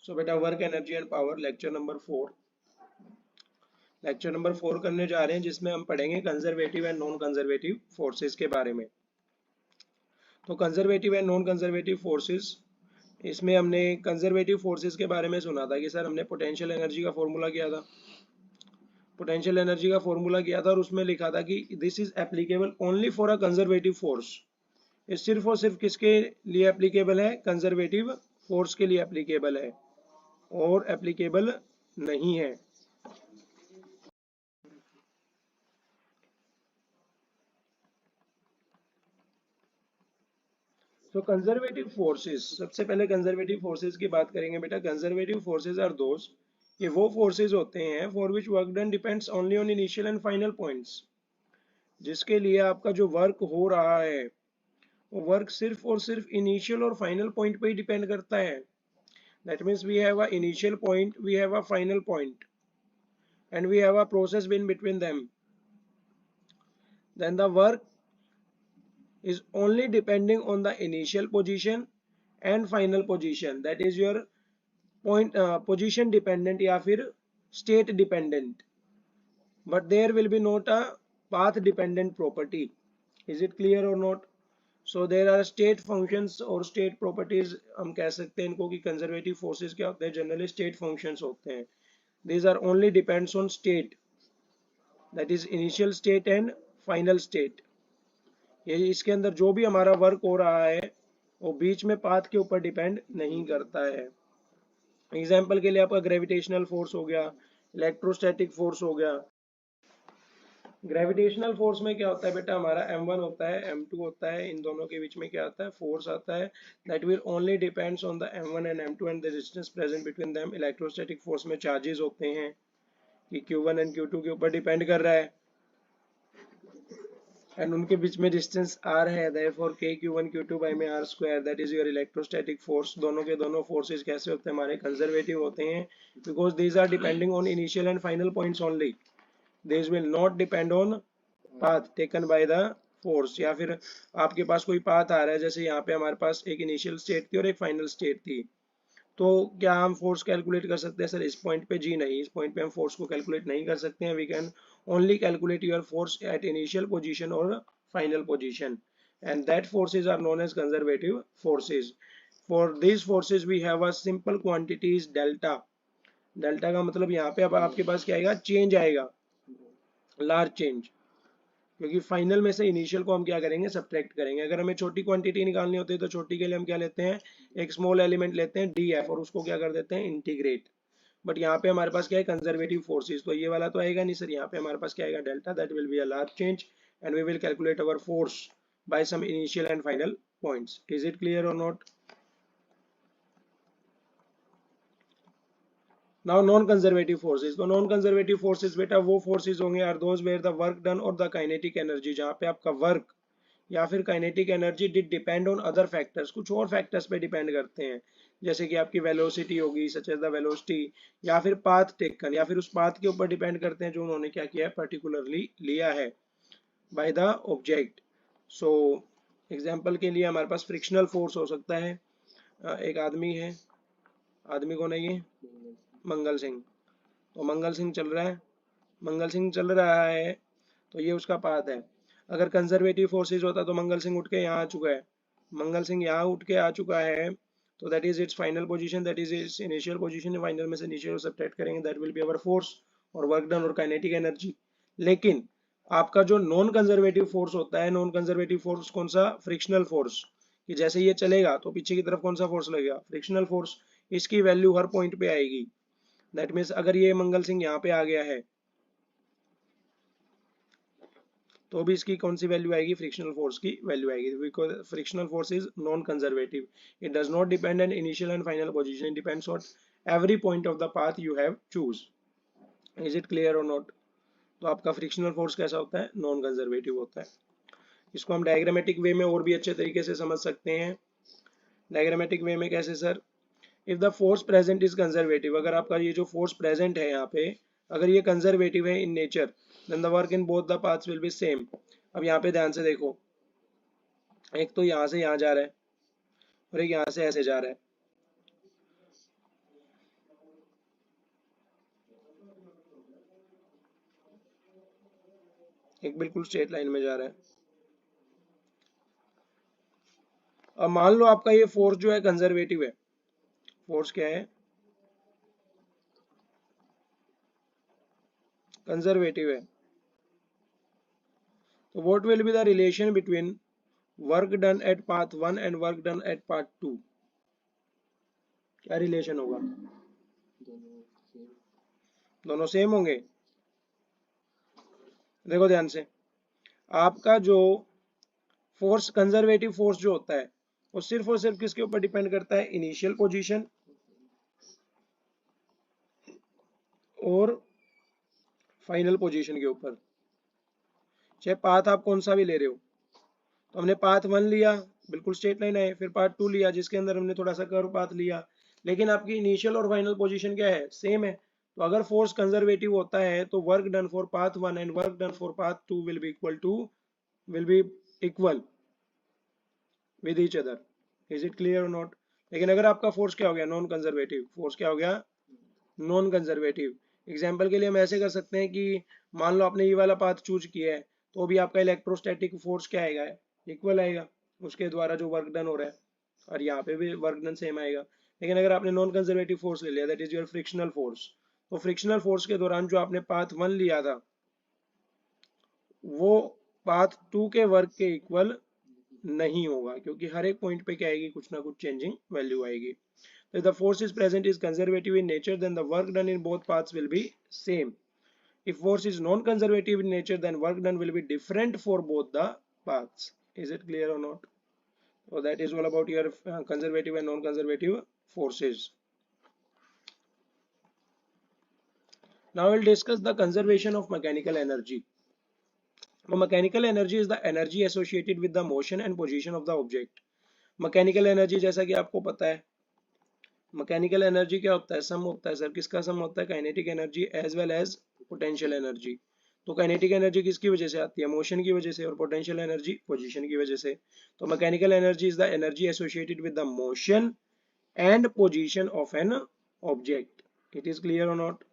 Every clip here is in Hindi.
सो बेटा work energy and power lecture number 4 करने जा रहे हैं, जिसमें हम पढ़ेंगे conservative and non conservative forces के बारे में। तो conservative and non conservative forces, इसमें हमने कंजर्वेटिव फोर्सेस के बारे में सुना था कि सर हमने पोटेंशियल एनर्जी का फॉर्मूला किया था। और उसमें लिखा था कि this is applicable only for a conservative force. ये सिर्फ और सिर्फ किसके लिए एप्लीकेबल है? कंजर्वेटिव फोर्स के लिए एप्लीकेबल है और एप्लीकेबल नहीं है। तो कंजर्वेटिव फोर्सेस, सबसे पहले कंजर्वेटिव फोर्सेस की बात करेंगे बेटा। कंजर्वेटिव फोर्सेस आर दोस, ये वो फोर्सेस होते हैं for which work done depends only on initial and final points, जिसके लिए आपका जो वर्क हो रहा है वो वर्क सिर्फ और सिर्फ इनिशियल और फाइनल पॉइंट पे ही डिपेंड करता है। That means we have a initial point, we have a final point and we have a process in between them, then the work is only depending on the initial position and final position, that is your point position dependent या फिर state dependent, but there will be not a path dependent property. Is it clear or not? So there are state functions और state properties, हम कह सकते हैं इनको कि conservative forces क्या होते हैं? जनरली state functions होते हैं। These are only depends on state, that is initial state and final state। ये इसके अंदर जो भी हमारा वर्क हो रहा है वो बीच में पाथ के ऊपर डिपेंड नहीं करता है। एग्जाम्पल के लिए आपका ग्रेविटेशनल फोर्स हो गया, इलेक्ट्रोस्टैटिक फोर्स हो गया। ग्रेविटेशनल फोर्स में क्या होता है बेटा? हमारा m1 होता है, m2 होता है, इन दोनों के बीच में क्या आता है? फोर्स आता है। That will only depends on the m1 and m2 and the distance present between them. Electrostatic force में चार्जेस होते हैं कि q1 एंड q2 के ऊपर डिपेंड कर रहा है and उनके बीच में डिस्टेंस r है, therefore k q1 q2 by में r square, that is your electrostatic force। दोनों के दोनों फोर्सेस कैसे होते हैं? हमारे कंजर्वेटिव होते हैं, because these are depending on initial and final points only, these will not depend on path taken by the force। या फिर आपके पास कोई पाथ आ रहा है, जैसे यहाँ पे हमारे पास एक इनिशियल स्टेट थी और एक फाइनल स्टेट थी, तो क्या हम फोर्स कैलकुलेट कर सकते हैं सर इस पॉइंट पे? जी नहीं, इस पॉइंट पे हम फोर्स को कैलकुलेट नहीं कर सकते हैं। We can only calculate your force at initial position और final position, and that forces are known as conservative forces. For this forces we have a simple quantities delta. Delta का मतलब यहाँ पे अब आपके पास क्या आएगा? चेंज आएगा, लार्ज चेंज, क्योंकि फाइनल में से इनिशियल को हम क्या करेंगे? सब्ट्रैक्ट करेंगे। अगर हमें छोटी क्वांटिटी निकालनी होती है तो छोटी के लिए हम क्या लेते हैं? एक स्मॉल एलिमेंट लेते हैं df और उसको क्या कर देते हैं? इंटीग्रेट। बट यहाँ पे हमारे पास क्या है? कंजर्वेटिव फोर्सेस, तो ये वाला तो आएगा नहीं सर। यहाँ पे हमारे पास क्या आएगा? Delta, that will be a large change and we will calculate our force by some initial and final points. Is it clear और not? Now non conservative forces. तो नॉन कंजर्वेटिव फोर्सेस बेटा वो फोर्सेस होंगे are those where the work done और द काइनेटिक एनर्जी, जहाँ पे आपका वर्क या फिर kinetic energy did depend on other factors, कुछ और फैक्टर्स पे डिपेंड करते हैं, जैसे कि आपकी वेलोसिटी होगी, सच एज द वेलोसिटी, या फिर पाथ टेकन, या फिर उस पाथ के ऊपर डिपेंड करते हैं जो उन्होंने क्या किया है? पर्टिकुलरली लिया है by the object. So example के लिए हमारे पास फ्रिक्शनल फोर्स हो सकता है। एक आदमी है, आदमी कौन है ये? मंगल सिंह। तो मंगल सिंह चल रहा है, तो ये उसका पाथ है। अगर कंजर्वेटिव फोर्सेज होता तो मंगल सिंह उठ के यहाँ आ चुका है, मंगल सिंह यहाँ उठ के आ चुका है, तो that is it's final position, that is it's initial position. Final में से इनिशियल सब्ट्रैक्ट करेंगे, that will be our force और वर्क डन और काइनेटिक एनर्जी। लेकिन आपका जो नॉन कंजर्वेटिव फोर्स होता है, नॉन कंजर्वेटिव फोर्स कौन सा? फ्रिक्शनल फोर्स, कि जैसे ये चलेगा तो पीछे की तरफ कौन सा फोर्स लगेगा? Frictional force. इसकी वैल्यू हर पॉइंट पे आएगी। दैट मीन्स अगर ये मंगल सिंह यहाँ पे आ गया है तो भी इसकी कौन सी वैल्यू आएगी? फ्रिक्शनल फोर्स की वैल्यू आएगी, because frictional force is non conservative. It does not depend on initial and final position, it depends on every point of the path you have choose. Is it clear और नॉट? तो आपका फ्रिक्शनल फोर्स कैसा होता है? नॉन कंजर्वेटिव होता है। इसको हम डायग्रामेटिक वे में और भी अच्छे तरीके से समझ सकते हैं। डायग्रामेटिक वे में कैसे sir? If the force present is conservative, अगर आपका ये जो फोर्स प्रेजेंट है यहाँ पे, अगर ये कंजर्वेटिव है in nature, then the work in both the paths will be same. अब यहाँ पे ध्यान से देखो, एक तो यहाँ से यहाँ जा रहा है और एक यहाँ से ऐसे जा रहा है। एक बिल्कुल स्ट्रेट लाइन में जा रहा है। अब मान लो आपका ये फोर्स जो है कंजर्वेटिव है, फोर्स क्या है, कंजर्वेटिव है, तो what will be the relation between work done at path 1 and work done at path 2? क्या रिलेशन होगा? दोनों सेम होंगे। देखो ध्यान से, आपका जो फोर्स, कंजर्वेटिव फोर्स जो होता है, वो सिर्फ और सिर्फ किसके ऊपर डिपेंड करता है? इनिशियल पोजीशन और फाइनल पोजीशन के ऊपर। चाहे पाथ आप कौन सा भी ले रहे हो, तो हमने पाथ 1 लिया, बिल्कुल स्ट्रेट लाइन है, फिर पाथ 2 लिया जिसके अंदर हमने थोड़ा सा कर्व पाथ लिया, लेकिन आपकी इनिशियल और फाइनल पोजीशन क्या है? सेम है। तो अगर फोर्स कंजर्वेटिव होता है तो work done for path 1 and work done for path 2 will be equal with each other. Is it clear और नॉट? लेकिन अगर आपका फोर्स क्या हो गया? Non conservative. फोर्स क्या हो गया? Non conservative. एग्जाम्पल के लिए हम ऐसे कर सकते हैं कि मान लो आपने ये वाला पाथ चूज किया है, तो भी आपका इलेक्ट्रोस्टैटिक फोर्स क्या आएगा? इक्वल आएगा उसके द्वारा जो वर्क डन हो रहा है, और यहाँ पे भी वर्क डन सेम आएगा। लेकिन अगर आपने नॉन कंजर्वेटिव फोर्स ले लिया, that is your frictional force, तो फ्रिक्शनल फोर्स के दौरान जो आपने पाथ 1 लिया था वो पाथ 2 के वर्क के इक्वल नहीं होगा, क्योंकि हर एक पॉइंट पे क्या आएगी? कुछ ना कुछ चेंजिंग वैल्यू आएगी। So if the force is present is conservative in nature, then the work done in both paths will be same. If force is non-conservative in nature, then work done will be different for both the paths. Is it clear or not? So that is all about your conservative and non-conservative forces. Now we'll discuss the conservation of mechanical energy. Now, mechanical energy is the energy associated with the motion and position of the object. Mechanical energy जैसा कि आपको पता है, मैकेनिकल एनर्जी क्या होता है? सम होता है सर। किसका सम होता है? Kinetic energy as well as potential energy. तो काइनेटिक एनर्जी किसकी वजह से आती है? मोशन की वजह से, और पोटेंशियल एनर्जी पोजीशन की वजह से। तो mechanical energy is the energy associated with the motion and position of an object. It is clear और not?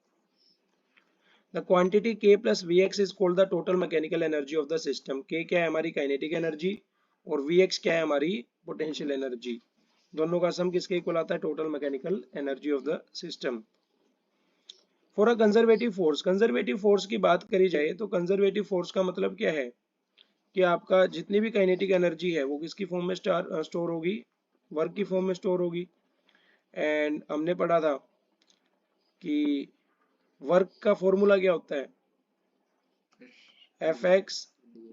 The quantity k plus vx is called the total mechanical energy of the system. k क्या है? हमारी काइनेटिक एनर्जी, और vx क्या है? हमारी पोटेंशियल एनर्जी। दोनों का सम किसके इक्वल आता है? Total mechanical energy of the system. For a conservative force, conservative force की बात करी जाए तो कंजर्वेटिव फोर्स का मतलब क्या है? कि आपका जितनी भी काइनेटिक एनर्जी है वो किसकी फॉर्म में स्टोर होगी? वर्क की फॉर्म में स्टोर होगी। एंड हमने पढ़ा था कि वर्क का फॉर्मूला क्या होता है? F X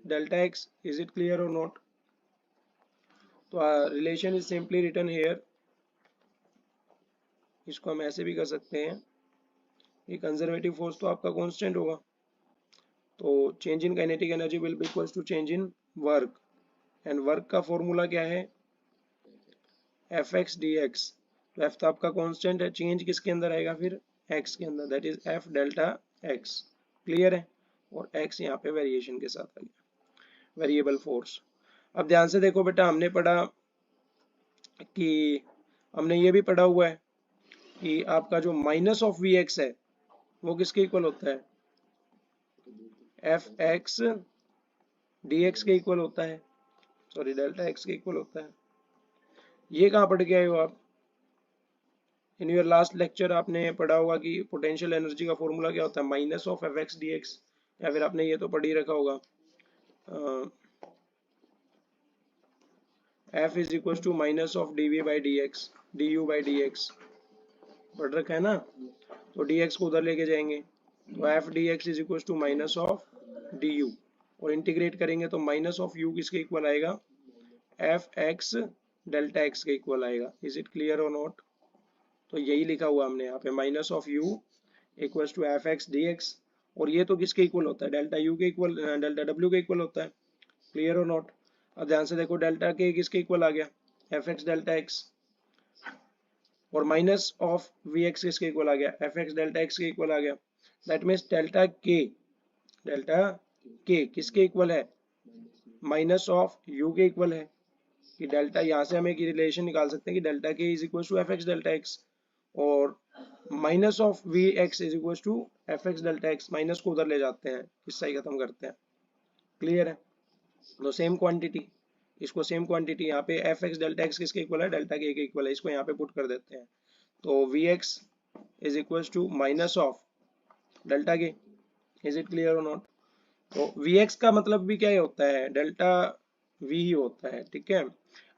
delta X. Is it clear और नॉट? तो relation is simply written here. इसको हम ऐसे भी कर सकते हैं कि कंजर्वेटिव फोर्स तो आपका कांस्टेंट होगा, तो change in kinetic energy will be equals to change in work, and work का फॉर्मूला क्या है? F X D X. तो एफ तो आपका कांस्टेंट है, चेंज किसके अंदर आएगा फिर? एक्स के अंदर, that is F delta x. Clear है? और एक्स यहाँ पे वेरिएशन के साथ आ गया, वेरिएबल फोर्स। अब ध्यान से देखो बेटा, हमने पढ़ा कि हमने ये भी पढ़ा हुआ है कि आपका जो माइनस ऑफ वी एक्स है वो किसके इक्वल होता है? एफ एक्स डी एक्स के इक्वल होता है, सॉरी डेल्टा एक्स के इक्वल होता है। ये कहाँ पढ़ के आए हो आप? इन योर लास्ट लेक्चर आपने पढ़ा होगा कि पोटेंशियल एनर्जी का फॉर्मूला क्या होता है? Minus of F X D X. या फिर आपने ये तो पढ़ ही रखा होगा, F is equal to minus of D V by D X, D U by D X. पढ़ रखा है ना? तो डी एक्स को उधर लेके जाएंगे, तो F D X is equal to minus of D U, और इंटीग्रेट करेंगे तो माइनस ऑफ यू किसके इक्वल आएगा? एफ एक्स डेल्टा एक्स के इक्वल आएगा। इज इट क्लियर और नॉट? तो यही लिखा हुआ हमने यहाँ पे, minus of U equals to F X D X, और ये तो किसके इक्वल होता है? डेल्टा यू के इक्वल, डेल्टा डब्ल्यू के इक्वल होता है। क्लियर और नॉट? अब ध्यान से देखो, डेल्टा के किसके इक्वल आ गया? एफ एक्स डेल्टा एक्स, और माइनस ऑफ वी एक्स किसके इक्वल आ गया? एफ एक्स डेल्टा एक्स के इक्वल आ गया। दैट मीन्स डेल्टा के किसके इक्वल है? माइनस ऑफ यू के इक्वल है। कि डेल्टा, यहाँ से हम एक रिलेशन निकाल सकते हैं कि डेल्टा के is equal to F X delta X, और minus of V X is equal to F X delta X. Minus को उधर ले जाते हैं, किस्सा ही खत्म करते हैं। क्लियर है? तो सेम क्वांटिटी, इसको सेम क्वांटिटी यहाँ पे एफ एक्स डेल्टा एक्स किसके इक्वल है, डेल्टा के इक्वल है, इसको यहाँ पे पुट कर देते हैं। तो V X is equal to minus of delta के। इज इट क्लियर और नॉट? तो वी एक्स का मतलब भी क्या होता है, डेल्टा वी ही होता है, ठीक है।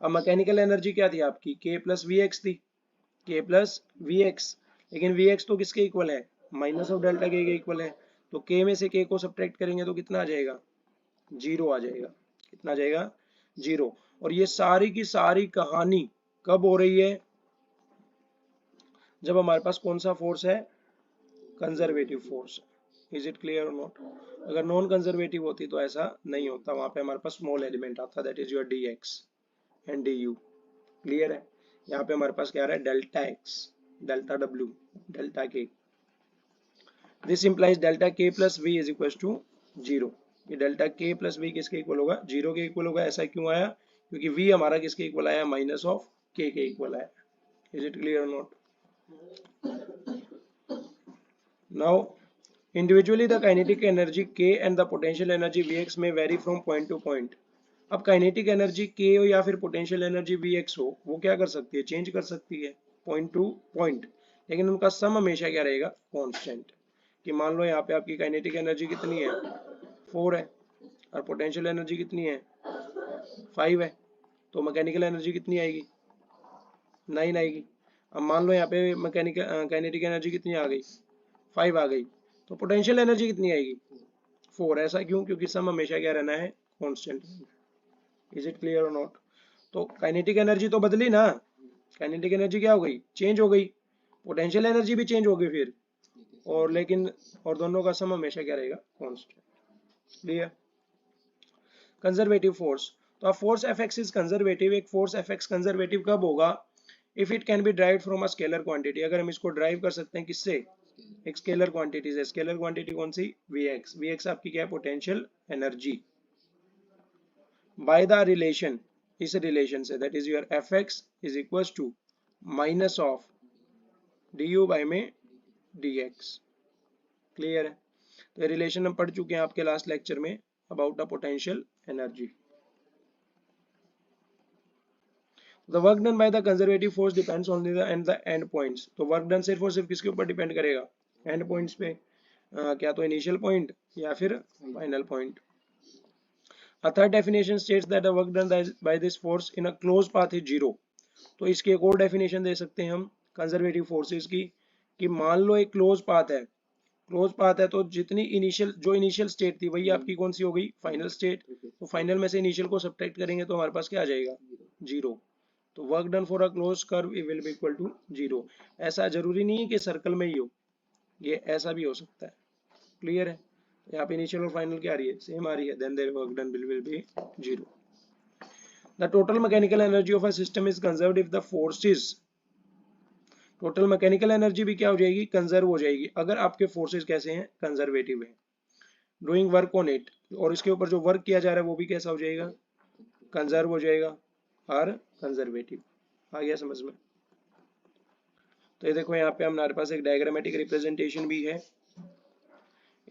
अब मैकेनिकल एनर्जी क्या थी आपकी, के प्लस वी एक्स थी, के प्लस वी एक्स, लेकिन वी एक्स तो किसके इक्वल है, माइनस ऑफ डेल्टा के इक्वल है। तो के में से के को सब्ट्रैक्ट करेंगे तो कितना आ जाएगा, जीरो आ जाएगा। कितना आ जाएगा, जीरो। और ये सारी की सारी कहानी कब हो रही है, जब हमारे पास कौन सा फोर्स है, conservative force. Is it clear और नॉट? अगर नॉन कंजर्वेटिव होती तो ऐसा नहीं होता, वहां पे हमारे पास स्मॉल एलिमेंट आता, that is your D X and D U. Clear है? यहाँ पे हमारे पास क्या आ रहा है, delta X, delta W, delta K. This implies delta K plus V is equal to zero. ये डेल्टा के प्लस वी किसके इक्वल होगा, जीरो के इक्वल होगा। ऐसा क्यों आया, क्योंकि वी हमारा किसके इक्वल आया, माइनस ऑफ के इक्वल आया। इज इट क्लियर और not? Now individually the kinetic energy k and the potential energy vx may vary from point to point। अब काइनेटिक एनर्जी k हो या फिर पोटेंशियल एनर्जी vx हो, वो क्या कर सकती है, चेंज कर सकती है पॉइंट टू पॉइंट, लेकिन उनका सम हमेशा क्या रहेगा, कांस्टेंट। कि मान लो यहाँ पे आपकी काइनेटिक एनर्जी कितनी है, 4 है, और पोटेंशियल एनर्जी कितनी है, 5 है, तो मैकेनिकल एनर्जी कितनी आएगी, 9 आएगी। अब मान लो यहाँ पे मैकेनिकल काइनेटिक एनर्जी कितनी आ गई, 5 आ गई, तो पोटेंशियल एनर्जी कितनी आएगी, 4। ऐसा क्यों, क्योंकि सम हमेशा क्या रहना है, कांस्टेंट। इज इट क्लियर और नॉट? तो काइनेटिक एनर्जी तो बदली ना, काइनेटिक एनर्जी क्या हो गई, चेंज हो गई, पोटेंशियल एनर्जी भी चेंज हो गई फिर, और लेकिन और दोनों का सम हमेशा क्या रहेगा, कांस्टेंट। क्लियर? कंजर्वेटिव फोर्स, तो अब force F X is conservative. एक फोर्स एफ एक्स कंजर्वेटिव कब होगा, if it can be drive from a scalar quantity. अगर हम इसको ड्राइव कर सकते हैं किससे, एक स्केलर क्वांटिटी से। स्केलर क्वांटिटी कौन सी, वी एक्स। वी एक्स आपकी क्या है, potential energy. By the relation, इस रिलेशन से, that is your F X is equal to minus of D U by में डी एक्स। क्लियर है? तो ये रिलेशन हम पढ़ चुके हैं आपके लास्ट लेक्चर में about the potential energy. The work done by the conservative force depends only the end points। तो वर्क डन सिर्फ और सिर्फ किसके ऊपर डिपेंड करेगा, एंड पॉइंट्स पे। क्या तो इनिशियल पॉइंट या फिर final point. A third definition states that the work done by this force in a closed path is zero। तो इसकी एक और डेफिनेशन दे सकते हैं हम कंजर्वेटिव फोर्सेस की, कि मान लो एक क्लोज पाथ है, क्लोज पाथ है तो जितनी इनिशियल, जो इनिशियल स्टेट थी वही आपकी कौन सी हो गई, फाइनल स्टेट। तो फाइनल में से इनिशियल को सब्ट्रैक्ट करेंगे तो हमारे पास क्या आ जाएगा, जीरो। तो work done for a close curve will be equal to zero. ऐसा जरूरी नहीं है कि सर्कल में ही हो, ये ऐसा भी हो सकता है। क्लियर है? यहाँ पे इनिशियल और फाइनल क्या आ रही है, सेम आ रही है, then there work done will be zero. The total mechanical energy of a system is conserved if the forces, total mechanical energy भी क्या हो जाएगी, कंजर्व हो जाएगी, अगर आपके फोर्सेस कैसे हैं, कंजर्वेटिव है। डूइंग वर्क ऑन इट, और इसके ऊपर जो वर्क किया जा रहा है वो भी कैसा हो जाएगा, कंजर्व हो जाएगा, और कंजर्वेटिव। आ गया समझ में? तो ये देखो यहाँ पे हमारे पास एक डायग्रामेटिक रिप्रेजेंटेशन भी है।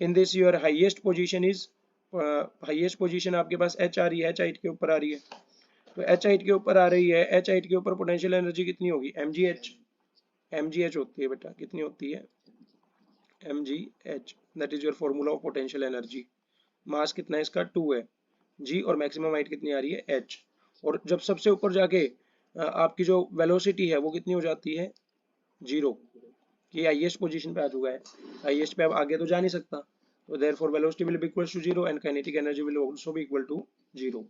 In this your highest position is, highest position आपके पास एच आ रही है, एच हाइट के ऊपर आ रही है। तो एच हाइट के ऊपर आ रही है, एच हाइट के ऊपर पोटेंशियल एनर्जी कितनी होगी, M G H. M G H होती है बेटा, कितनी होती है, M G H, that is your formula of potential energy. Mass कितना है इसका, 2 है, जी, और मैक्सिमम हाइट कितनी आ रही है, एच। और जब सबसे ऊपर जाके आपकी जो वेलोसिटी है वो कितनी हो जाती है, जीरो। ये हाईएस्ट पोजीशन पे आ चुका है, हाईएस्ट पे अब आगे तो जा नहीं सकता, तो therefore velocity will be equal to zero and kinetic energy will also be equal to zero.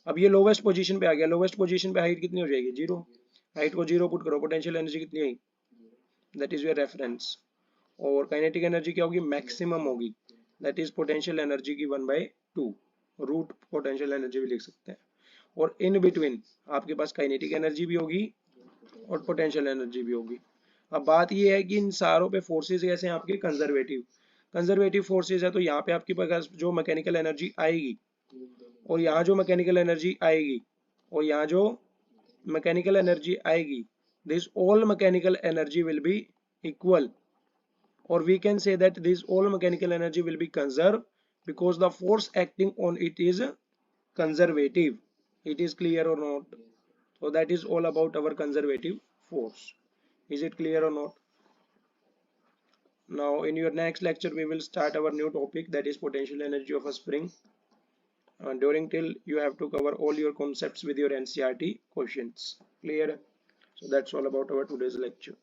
अब ये लोवेस्ट पोजीशन पे आ गया, लोवेस्ट पोजीशन पे हाइट कितनी हो जाएगी, जीरो। हाइट को जीरो पुट करो, पोटेंशियल एनर्जी कितनी आई, दैट इज योर रेफरेंस। और काइनेटिक एनर्जी क्या होगी, मैक्सिमम होगी, दैट इज पोटेंशियल एनर्जी की 1/2, रूट पोटेंशियल एनर्जी भी लिख सकते हैं। और इन बिटवीन आपके पास काइनेटिक एनर्जी भी होगी और पोटेंशियल एनर्जी भी होगी। अब बात ये है कि इन सारों पे फोर्सेस कैसे हैं आपके, कंजर्वेटिव। कंजर्वेटिव फोर्सेस है तो यहाँ पे आपके पास जो मैकेनिकल एनर्जी आएगी, और यहाँ जो मैकेनिकल एनर्जी आएगी, और यहाँ जो मैकेनिकल एनर्जी आएगी, this all mechanical energy will be equal, or we can say that this all mechanical energy will be conserved because the force acting on it is conservative. It is clear or not? So that is all about our conservative force. Is it clear or not? Now in your next lecture we will start our new topic, that is potential energy of a spring. During till you have to cover all your concepts with your NCERT questions. Clear? So that's all about our today's lecture.